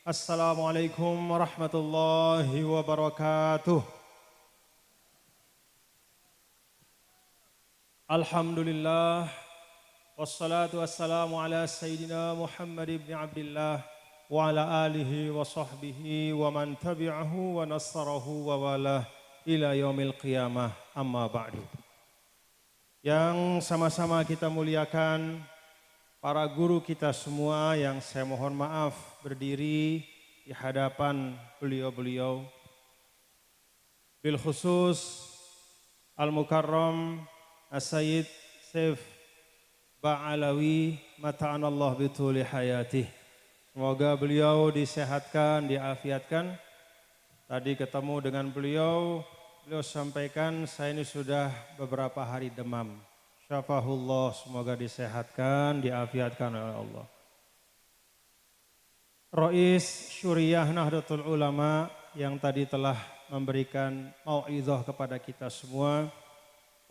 Assalamualaikum warahmatullahi wabarakatuh. Alhamdulillah. Wassalatu wassalamu ala Sayyidina Muhammad ibn Abdillah wa ala alihi wa sahbihi wa man tabi'ahu wa nasarahu wa walah ila yaumil qiyamah, amma ba'du. Yang sama-sama kita muliakan para guru kita semua yang saya mohon maaf berdiri di hadapan beliau-beliau. Bil khusus Al-Mukarram As-Sayyid Saif Ba'alawi mata'anallah bituli hayatih. Semoga beliau disehatkan, diafiatkan. Tadi ketemu dengan beliau sampaikan saya ini sudah beberapa hari demam. Syafahullah, semoga disehatkan, diafiatkan oleh Allah. Rais Syuriah Nahdlatul Ulama yang tadi telah memberikan mau'izah kepada kita semua.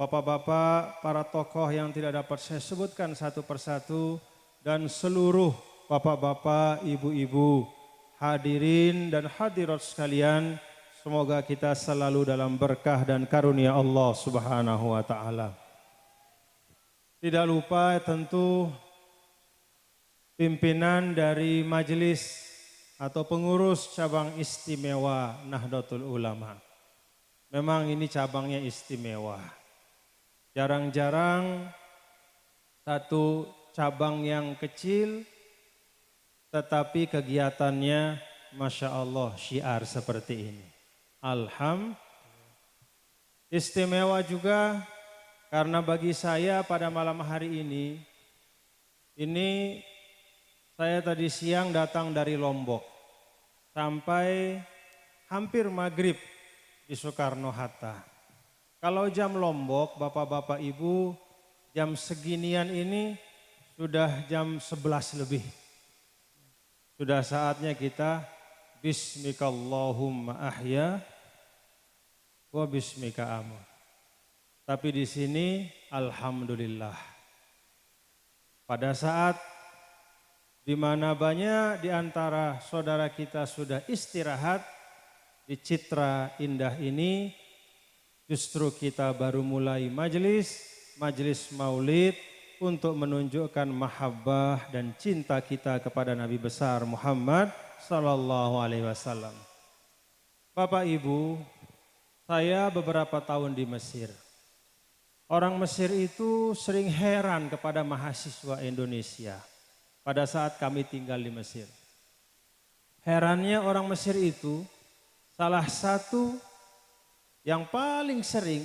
Bapak-bapak, para tokoh yang tidak dapat saya sebutkan satu persatu, dan seluruh bapak-bapak, ibu-ibu, hadirin dan hadirat sekalian, semoga kita selalu dalam berkah dan karunia Allah Subhanahu wa Ta'ala. Tidak lupa tentu pimpinan dari majelis atau pengurus cabang istimewa Nahdlatul Ulama. Memang ini cabangnya istimewa. Jarang-jarang satu cabang yang kecil tetapi kegiatannya Masya Allah syiar seperti ini. Alhamdulillah. Istimewa juga karena bagi saya pada malam hari ini saya tadi siang datang dari Lombok sampai hampir maghrib di Soekarno-Hatta. Kalau jam Lombok, bapak-bapak ibu, jam seginian ini sudah jam 11 lebih. Sudah saatnya kita Bismikallahumma ahya wa bismika amut. Tapi di sini alhamdulillah. Pada saat di mana banyak di antara saudara kita sudah istirahat di Citra Indah ini, justru kita baru mulai majelis maulid untuk menunjukkan mahabbah dan cinta kita kepada Nabi besar Muhammad sallallahu alaihi wasallam. Bapak Ibu, saya beberapa tahun di Mesir. Orang Mesir itu sering heran kepada mahasiswa Indonesia pada saat kami tinggal di Mesir. Herannya orang Mesir itu salah satu yang paling sering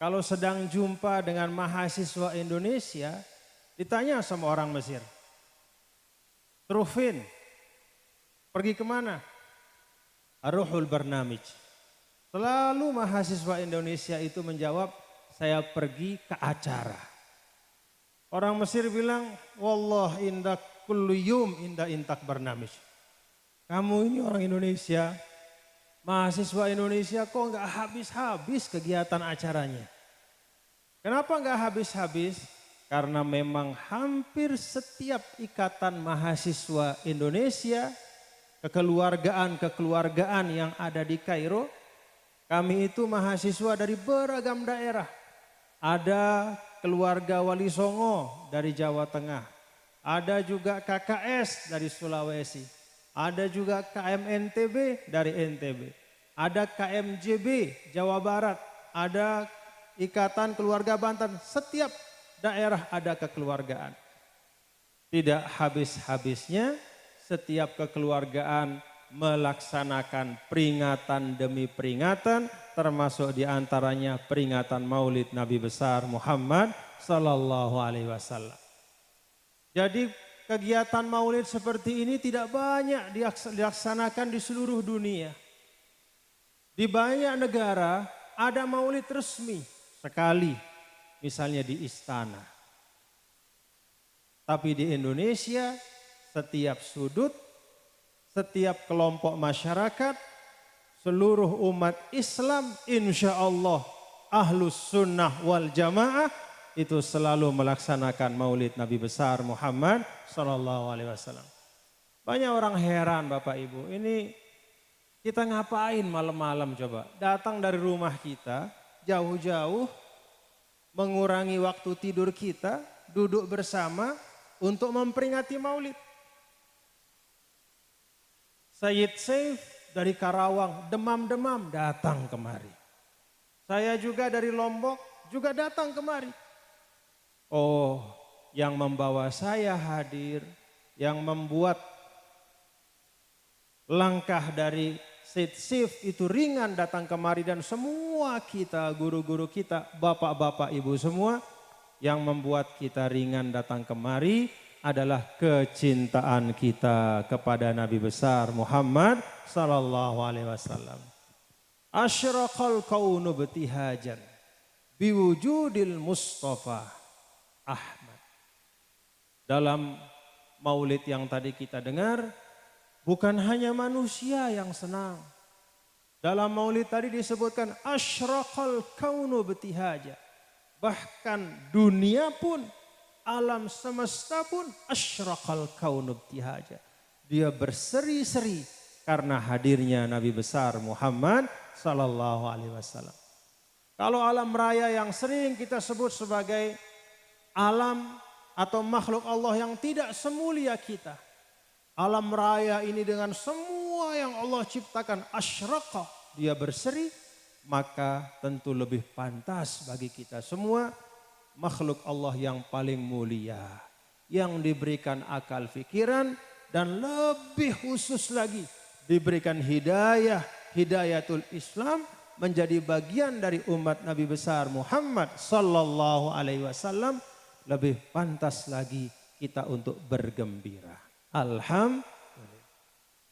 kalau sedang jumpa dengan mahasiswa Indonesia ditanya sama orang Mesir, Trufin, pergi kemana? Aruhul Barnamij. Selalu mahasiswa Indonesia itu menjawab, saya pergi ke acara. Orang Mesir bilang, wallah indak kullu yum intak barnamij. Kamu ini orang Indonesia, mahasiswa Indonesia kok enggak habis-habis kegiatan acaranya. Kenapa enggak habis-habis? Karena memang hampir setiap ikatan mahasiswa Indonesia, kekeluargaan yang ada di Kairo, kami itu mahasiswa dari beragam daerah. Ada keluarga Wali Songo dari Jawa Tengah, ada juga KKS dari Sulawesi, ada juga KMNTB dari NTB, ada KMJB Jawa Barat, ada Ikatan Keluarga Banten, setiap daerah ada kekeluargaan. Tidak habis-habisnya setiap kekeluargaan melaksanakan peringatan demi peringatan, termasuk diantaranya peringatan Maulid Nabi besar Muhammad sallallahu alaihi wasallam. Jadi kegiatan Maulid seperti ini tidak banyak dilaksanakan di seluruh dunia. Di banyak negara ada Maulid resmi sekali, misalnya di istana. Tapi di Indonesia setiap sudut, setiap kelompok masyarakat, seluruh umat Islam insya Allah ahlus sunnah wal jamaah itu selalu melaksanakan maulid Nabi besar Muhammad sallallahu alaihi wasallam. Banyak orang heran Bapak Ibu, ini kita ngapain malam-malam coba? Datang dari rumah kita, jauh-jauh, mengurangi waktu tidur kita, duduk bersama untuk memperingati Maulid. Sayyid Saif dari Karawang, demam-demam datang kemari. Saya juga dari Lombok juga datang kemari. Oh, yang membawa saya hadir, yang membuat langkah dari Sayyid Saif itu ringan datang kemari, dan semua kita, guru-guru kita, bapak-bapak ibu semua, yang membuat kita ringan datang kemari adalah kecintaan kita kepada Nabi besar Muhammad sallallahu alaihi wasallam. Asyraqal kaunu btihajan biwujudil Mustafa Ahmad. Dalam maulid yang tadi kita dengar, bukan hanya manusia yang senang. Dalam maulid tadi disebutkan asyraqal kaunu btihaja. Bahkan dunia pun, alam semesta pun asyraqal kaunu btihaja. Dia berseri-seri karena hadirnya Nabi besar Muhammad sallallahu alaihi wasallam. Kalau alam raya yang sering kita sebut sebagai alam atau makhluk Allah yang tidak semulia kita. Alam raya ini dengan semua yang Allah ciptakan asyraqa, dia berseri, maka tentu lebih pantas bagi kita semua makhluk Allah yang paling mulia, yang diberikan akal pikiran dan lebih khusus lagi diberikan hidayah, hidayatul Islam, menjadi bagian dari umat Nabi besar Muhammad sallallahu alaihi wasallam. Lebih pantas lagi kita untuk bergembira. Alhamdulillah.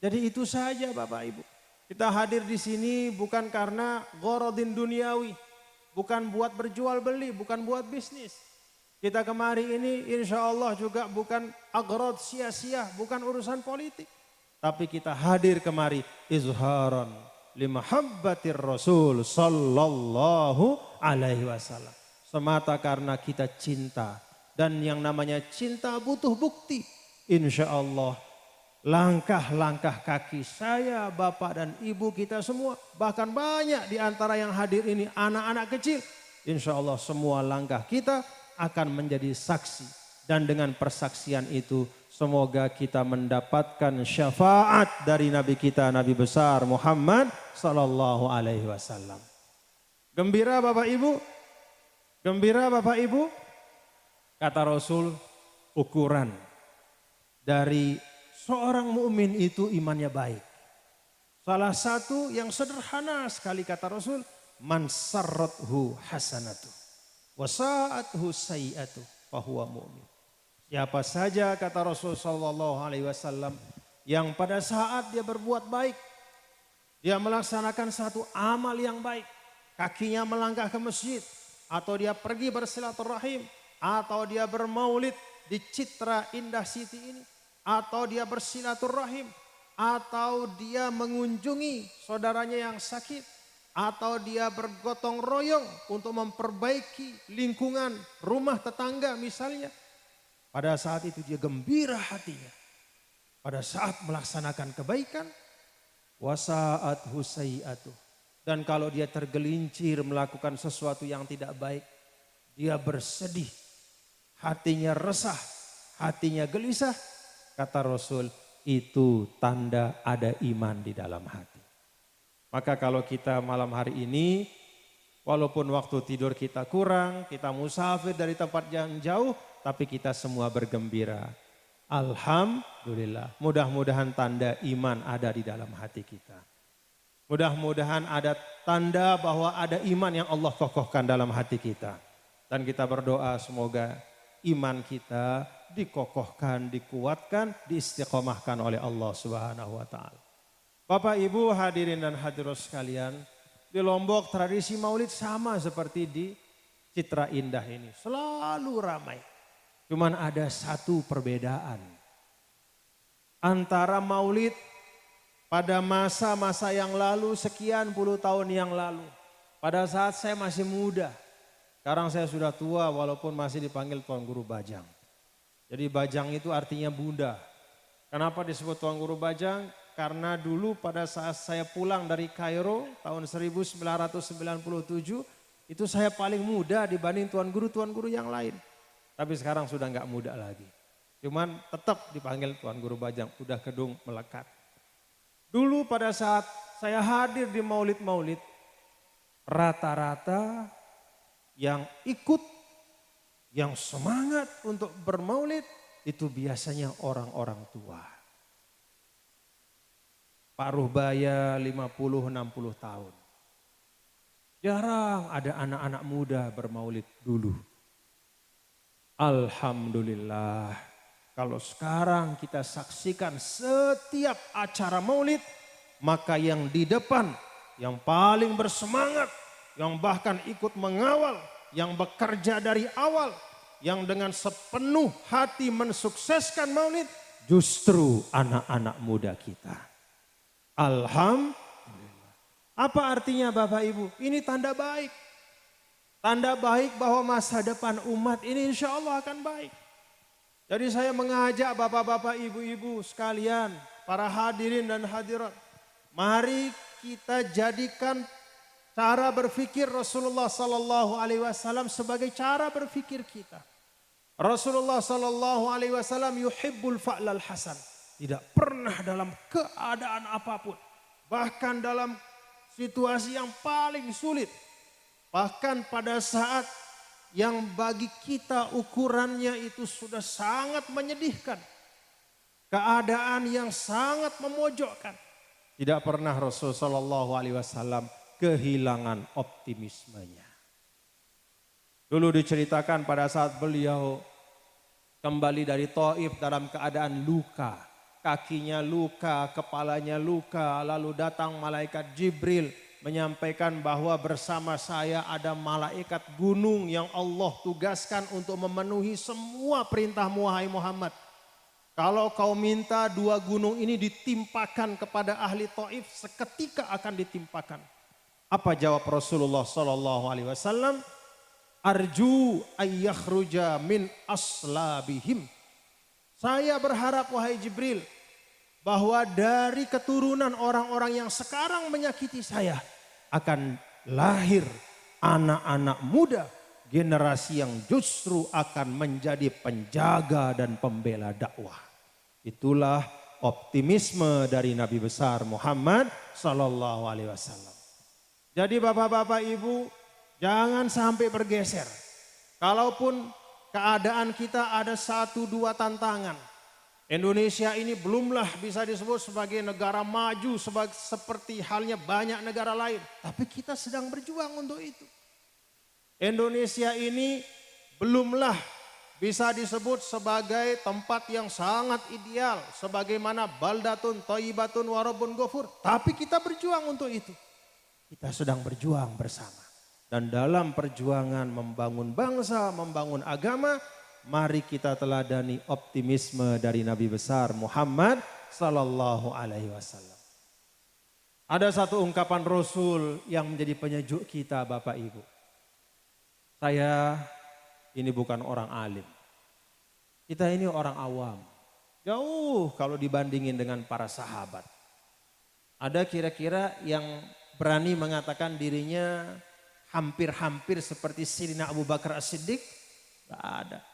Jadi itu saja Bapak Ibu. Kita hadir di sini bukan karena gharadin duniawi, bukan buat berjual beli, bukan buat bisnis. Kita kemari ini insya Allah juga bukan aghrad sia-sia, bukan urusan politik. Tapi kita hadir kemari izharan limahabbatir Rasul sallallahu alaihi wasallam. Semata karena kita cinta, dan yang namanya cinta butuh bukti. Insya Allah langkah-langkah kaki saya, bapak dan ibu kita semua, bahkan banyak di antara yang hadir ini anak-anak kecil. Insya Allah semua langkah kita akan menjadi saksi, dan dengan persaksian itu semoga kita mendapatkan syafaat dari Nabi kita, Nabi besar Muhammad sallallahu alaihi wasallam. Gembira Bapak Ibu? Gembira Bapak Ibu? Kata Rasul, ukuran dari seorang mukmin itu imannya baik. Salah satu yang sederhana sekali kata Rasul, man sarrathu hasanatu wa sa'athu sayi'atu fahuwa mu'min. Siapa saja kata Rasul sallallahu alaihi wasallam yang pada saat dia berbuat baik, dia melaksanakan satu amal yang baik, kakinya melangkah ke masjid, atau dia pergi bersilaturahim, atau dia bermaulid di Citra Indah City ini, atau dia bersilaturahim, atau dia mengunjungi saudaranya yang sakit, atau dia bergotong royong untuk memperbaiki lingkungan rumah tetangga misalnya. Pada saat itu dia gembira hatinya. Pada saat melaksanakan kebaikan, wasaat husai'atu. Dan kalau dia tergelincir melakukan sesuatu yang tidak baik, dia bersedih, hatinya resah, hatinya gelisah. Kata Rasul, itu tanda ada iman di dalam hati. Maka kalau kita malam hari ini, walaupun waktu tidur kita kurang, kita musafir dari tempat yang jauh, tapi kita semua bergembira. Alhamdulillah, mudah-mudahan tanda iman ada di dalam hati kita. Mudah-mudahan ada tanda bahwa ada iman yang Allah kokohkan dalam hati kita. Dan kita berdoa semoga iman kita dikokohkan, dikuatkan, diistiqomahkan oleh Allah Subhanahu wa taala. Bapak Ibu hadirin dan hadirat sekalian, di Lombok tradisi Maulid sama seperti di Citra Indah ini, selalu ramai. Cuman ada satu perbedaan antara Maulid pada masa-masa yang lalu, sekian puluh tahun yang lalu. Pada saat saya masih muda. Sekarang saya sudah tua walaupun masih dipanggil Tuan Guru Bajang. Jadi Bajang itu artinya Bunda. Kenapa disebut Tuan Guru Bajang? Karena dulu pada saat saya pulang dari Kairo tahun 1997, itu saya paling muda dibanding Tuan Guru yang lain. Tapi sekarang sudah nggak muda lagi. Cuman tetap dipanggil Tuan Guru Bajang, udah kedung melekat. Dulu pada saat saya hadir di maulid-maulid, rata-rata yang ikut, yang semangat untuk bermaulid, itu biasanya orang-orang tua. Pak Ruhbaya 50-60 tahun. Jarang ada anak-anak muda bermaulid dulu. Alhamdulillah, kalau sekarang kita saksikan setiap acara maulid, maka yang di depan, yang paling bersemangat, yang bahkan ikut mengawal, yang bekerja dari awal, yang dengan sepenuh hati mensukseskan maulid, justru anak-anak muda kita. Alhamdulillah. Apa artinya Bapak Ibu? Ini tanda baik. Tanda baik bahwa masa depan umat ini insya Allah akan baik. Jadi saya mengajak bapak-bapak, ibu-ibu sekalian, para hadirin dan hadirat. Mari kita jadikan cara berpikir Rasulullah Sallallahu Alaihi Wasallam sebagai cara berpikir kita. Rasulullah Sallallahu Alaihi Wasallam yuhibbul fa'lal hasan. Tidak pernah dalam keadaan apapun, bahkan dalam situasi yang paling sulit, bahkan pada saat yang bagi kita ukurannya itu sudah sangat menyedihkan, keadaan yang sangat memojokkan, tidak pernah Rasulullah Shallallahu Alaihi Wasallam kehilangan optimismenya. Dulu diceritakan pada saat beliau kembali dari Taif dalam keadaan luka. Kakinya luka, kepalanya luka, lalu datang malaikat Jibril menyampaikan bahwa bersama saya ada malaikat gunung yang Allah tugaskan untuk memenuhi semua perintahmu wahai Muhammad. Kalau kau minta 2 gunung ini ditimpakan kepada ahli Taif, seketika akan ditimpakan. Apa jawab Rasulullah Sallallahu Alaihi Wasallam? Arju ayyakhruja min aslabihim. Saya berharap wahai Jibril, bahwa dari keturunan orang-orang yang sekarang menyakiti saya akan lahir anak-anak muda, generasi yang justru akan menjadi penjaga dan pembela dakwah. Itulah optimisme dari Nabi besar Muhammad Sallallahu Alaihi Wasallam. Jadi bapak-bapak ibu, jangan sampai bergeser. Kalaupun keadaan kita ada 1-2 tantangan, Indonesia ini belumlah bisa disebut sebagai negara maju seperti halnya banyak negara lain. Tapi kita sedang berjuang untuk itu. Indonesia ini belumlah bisa disebut sebagai tempat yang sangat ideal. Sebagaimana baldatun, thayyibatun, warabun ghafur. Tapi kita berjuang untuk itu. Kita sedang berjuang bersama. Dan dalam perjuangan membangun bangsa, membangun agama, mari kita teladani optimisme dari Nabi besar Muhammad Sallallahu Alaihi Wasallam. Ada satu ungkapan Rasul yang menjadi penyejuk kita Bapak Ibu. Saya ini bukan orang alim. Kita ini orang awam. Jauh kalau dibandingin dengan para sahabat. Ada kira-kira yang berani mengatakan dirinya hampir-hampir seperti Sayyidina Abu Bakar As-Siddiq? Tidak ada.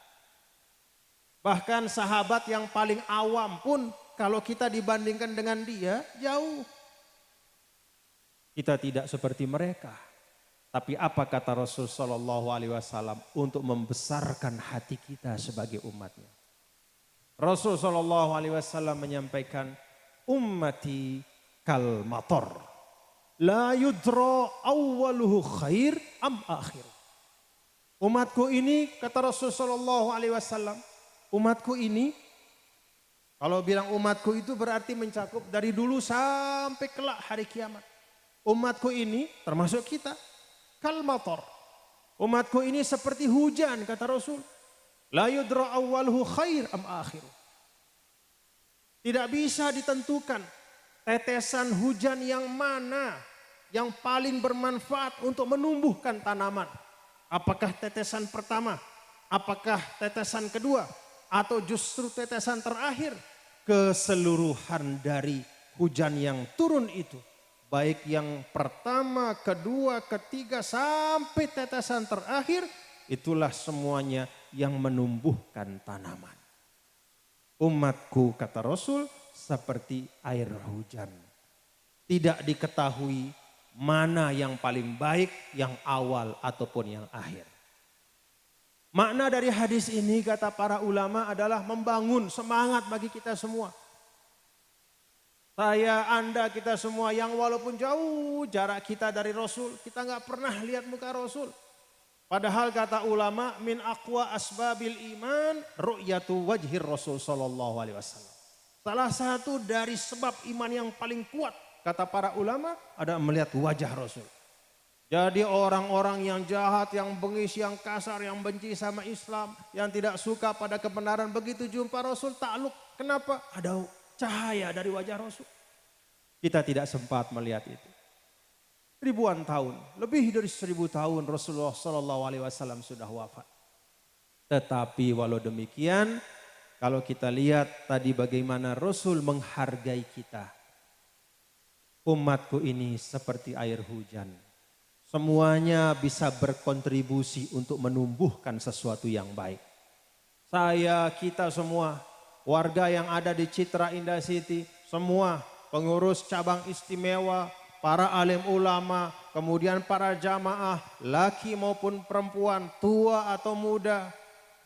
Bahkan sahabat yang paling awam pun kalau kita dibandingkan dengan dia jauh. Kita tidak seperti mereka. Tapi apa kata Rasul Sallallahu Alaihi Wasallam untuk membesarkan hati kita sebagai umatnya? Rasul Sallallahu Alaihi Wasallam menyampaikan, ummati kal mator, la yudra awwaluhu khair am akhir. Umatku ini kata Rasul Sallallahu Alaihi Wasallam, umatku ini, kalau bilang umatku itu berarti mencakup dari dulu sampai kelak hari kiamat. Umatku ini termasuk kita, kal matar. Umatku ini seperti hujan kata Rasul. La yudra awwaluhu khair am akhir. Tidak bisa ditentukan tetesan hujan yang mana yang paling bermanfaat untuk menumbuhkan tanaman. Apakah tetesan pertama? Apakah tetesan kedua? Atau justru tetesan terakhir? keseluruhan dari hujan yang turun itu. Baik yang pertama, kedua, ketiga sampai tetesan terakhir. Itulah semuanya yang menumbuhkan tanaman. Umatku kata Rasul seperti air hujan. Tidak diketahui mana yang paling baik, yang awal ataupun yang akhir. Makna dari hadis ini kata para ulama adalah membangun semangat bagi kita semua. Saya, Anda, kita semua yang walaupun jauh jarak kita dari Rasul, kita nggak pernah lihat muka Rasul. Padahal kata ulama, min aqwa asbabil iman ru'yatu wajhir Rasul sallallahu alaihi wasallam. Salah satu dari sebab iman yang paling kuat kata para ulama ada melihat wajah Rasul. Jadi orang-orang yang jahat, yang bengis, yang kasar, yang benci sama Islam, yang tidak suka pada kebenaran, begitu jumpa Rasul takluk. Kenapa? Ada cahaya dari wajah Rasul. Kita tidak sempat melihat itu. Ribuan tahun, lebih dari 1000 tahun Rasulullah SAW sudah wafat. Tetapi walau demikian, kalau kita lihat tadi bagaimana Rasul menghargai kita. Umatku ini seperti air hujan. Semuanya bisa berkontribusi untuk menumbuhkan sesuatu yang baik. Saya, kita semua, warga yang ada di Citra Indah City, semua pengurus cabang istimewa, para alim ulama, kemudian para jamaah, laki maupun perempuan, tua atau muda,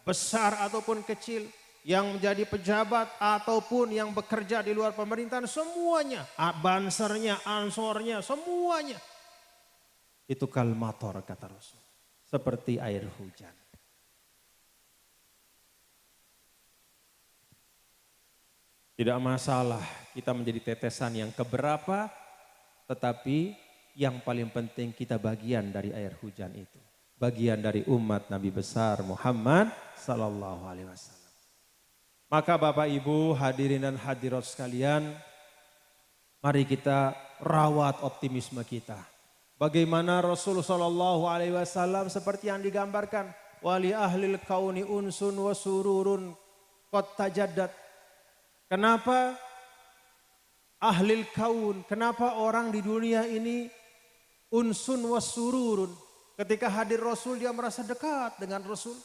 besar ataupun kecil, yang menjadi pejabat ataupun yang bekerja di luar pemerintahan, semuanya, bansernya, ansornya, semuanya. Itu kalmator kata Rasul, seperti air hujan. Tidak masalah kita menjadi tetesan yang keberapa, tetapi yang paling penting kita bagian dari air hujan itu. Bagian dari umat Nabi besar Muhammad sallallahu alaihi wasallam. Maka Bapak Ibu hadirin dan hadirat sekalian, mari kita rawat optimisme kita. Bagaimana Rasul sallallahu alaihi wasallam seperti yang digambarkan, wali ahlil kauni unsun wa sururun qad tajaddat. Kenapa ahlil kaun, kenapa orang di dunia ini unsun wa sururun? Ketika hadir Rasul dia merasa dekat dengan Rasul.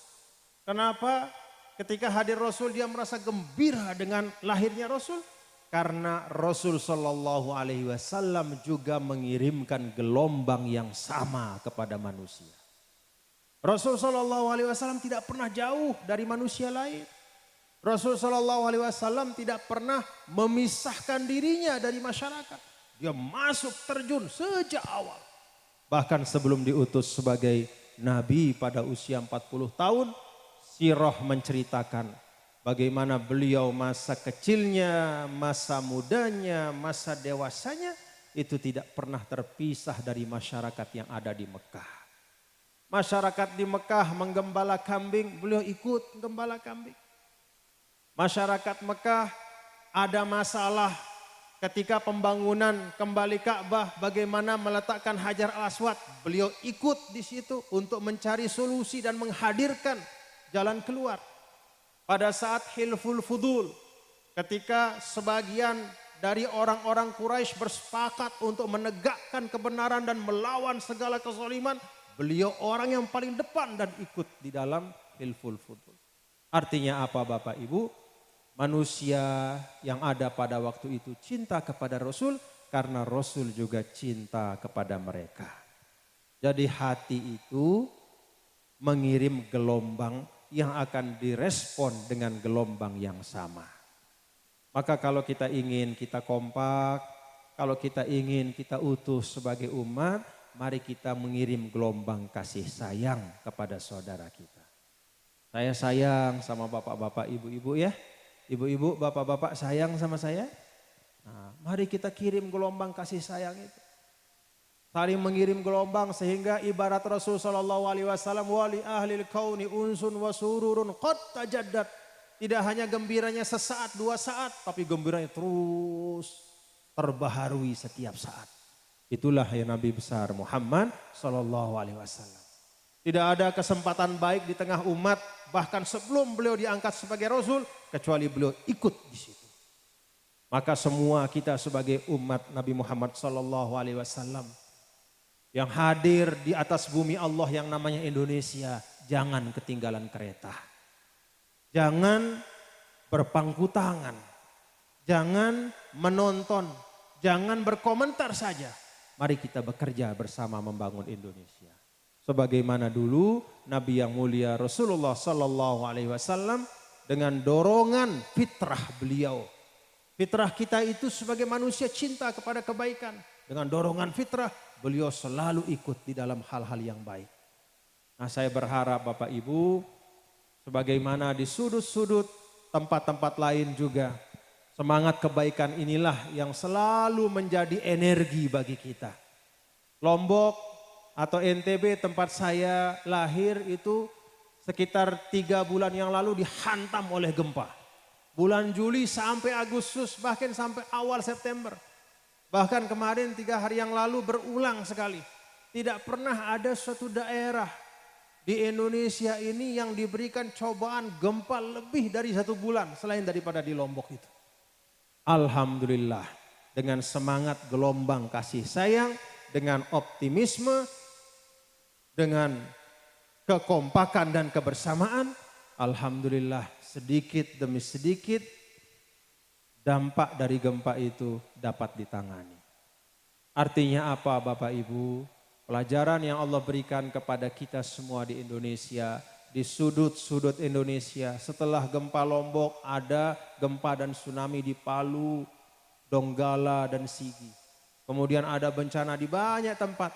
Kenapa? Ketika hadir Rasul dia merasa gembira dengan lahirnya Rasul. Karena Rasul sallallahu alaihi wasallam juga mengirimkan gelombang yang sama kepada manusia. Rasul sallallahu alaihi wasallam tidak pernah jauh dari manusia lain. Rasul sallallahu alaihi wasallam tidak pernah memisahkan dirinya dari masyarakat. Dia masuk terjun sejak awal. Bahkan sebelum diutus sebagai nabi pada usia 40 tahun, sirah menceritakan bagaimana beliau masa kecilnya, masa mudanya, masa dewasanya itu tidak pernah terpisah dari masyarakat yang ada di Mekah. Masyarakat di Mekah menggembala kambing, beliau ikut menggembala kambing. Masyarakat Mekah ada masalah ketika pembangunan kembali Ka'bah, bagaimana meletakkan Hajar al-Aswad. Beliau ikut di situ untuk mencari solusi dan menghadirkan jalan keluar. Pada saat Hilful Fudul, ketika sebagian dari orang-orang Quraisy bersepakat untuk menegakkan kebenaran dan melawan segala kezaliman, beliau orang yang paling depan dan ikut di dalam Hilful Fudul. Artinya apa Bapak Ibu? Manusia yang ada pada waktu itu cinta kepada Rasul karena Rasul juga cinta kepada mereka. Jadi hati itu mengirim gelombang yang akan direspon dengan gelombang yang sama. Maka kalau kita ingin kita kompak, kalau kita ingin kita utuh sebagai umat, mari kita mengirim gelombang kasih sayang kepada saudara kita. Saya sayang sama bapak-bapak, ibu-ibu ya. Ibu-ibu, bapak-bapak sayang sama saya. Nah, mari kita kirim gelombang kasih sayang itu. Saling mengirim gelombang sehingga ibarat Rasul sallallahu alaihi wasallam wali ahlil kauni unsun wa sururun qad tajaddat. Tidak hanya gembiranya sesaat dua saat, tapi gembiranya terus terbaharui setiap saat. Itulah yang Nabi besar Muhammad sallallahu alaihi wasallam. Tidak ada kesempatan baik di tengah umat bahkan sebelum beliau diangkat sebagai Rasul kecuali beliau ikut di situ. Maka semua kita sebagai umat Nabi Muhammad SAW yang hadir di atas bumi Allah yang namanya Indonesia, jangan ketinggalan kereta. Jangan berpangku tangan, jangan menonton, jangan berkomentar saja. Mari kita bekerja bersama membangun Indonesia. Sebagaimana dulu Nabi yang mulia Rasulullah SAW dengan dorongan fitrah beliau. Fitrah kita itu sebagai manusia cinta kepada kebaikan. Dengan dorongan fitrah beliau selalu ikut di dalam hal-hal yang baik. Nah, saya berharap Bapak Ibu, sebagaimana di sudut-sudut tempat-tempat lain juga, semangat kebaikan inilah yang selalu menjadi energi bagi kita. Lombok atau NTB tempat saya lahir itu sekitar 3 bulan yang lalu dihantam oleh gempa. Bulan Juli sampai Agustus, bahkan sampai awal September. Bahkan kemarin 3 hari yang lalu berulang sekali. Tidak pernah ada suatu daerah di Indonesia ini yang diberikan cobaan gempa lebih dari 1 bulan selain daripada di Lombok itu. Alhamdulillah, dengan semangat gelombang kasih sayang, dengan optimisme, dengan kekompakan dan kebersamaan, alhamdulillah sedikit demi sedikit dampak dari gempa itu dapat ditangani. Artinya apa Bapak Ibu? Pelajaran yang Allah berikan kepada kita semua di Indonesia, di sudut-sudut Indonesia. Setelah gempa Lombok ada gempa dan tsunami di Palu, Donggala dan Sigi. Kemudian ada bencana di banyak tempat.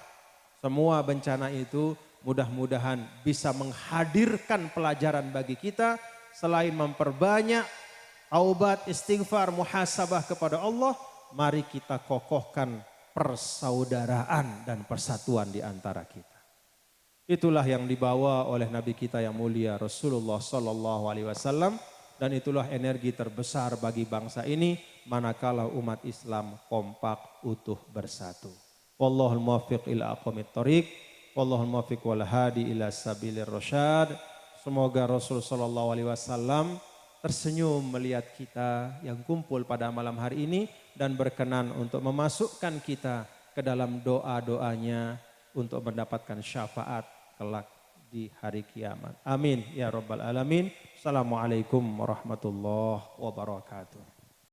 Semua bencana itu mudah-mudahan bisa menghadirkan pelajaran bagi kita. Selain memperbanyak taubat, istighfar, muhasabah kepada Allah, mari kita kokohkan persaudaraan dan persatuan di antara kita. Itulah yang dibawa oleh Nabi kita yang mulia Rasulullah SAW, dan itulah energi terbesar bagi bangsa ini manakala umat Islam kompak utuh bersatu. Wallahul muwaffiq ila aqwamit thoriq, wallahul muwaffiq wal hadi ila sabilir rasyad. Semoga Rasul SAW tersenyum melihat kita yang kumpul pada malam hari ini dan berkenan untuk memasukkan kita ke dalam doa-doanya untuk mendapatkan syafaat kelak di hari kiamat. Amin ya rabbal alamin. Assalamualaikum warahmatullahi wabarakatuh.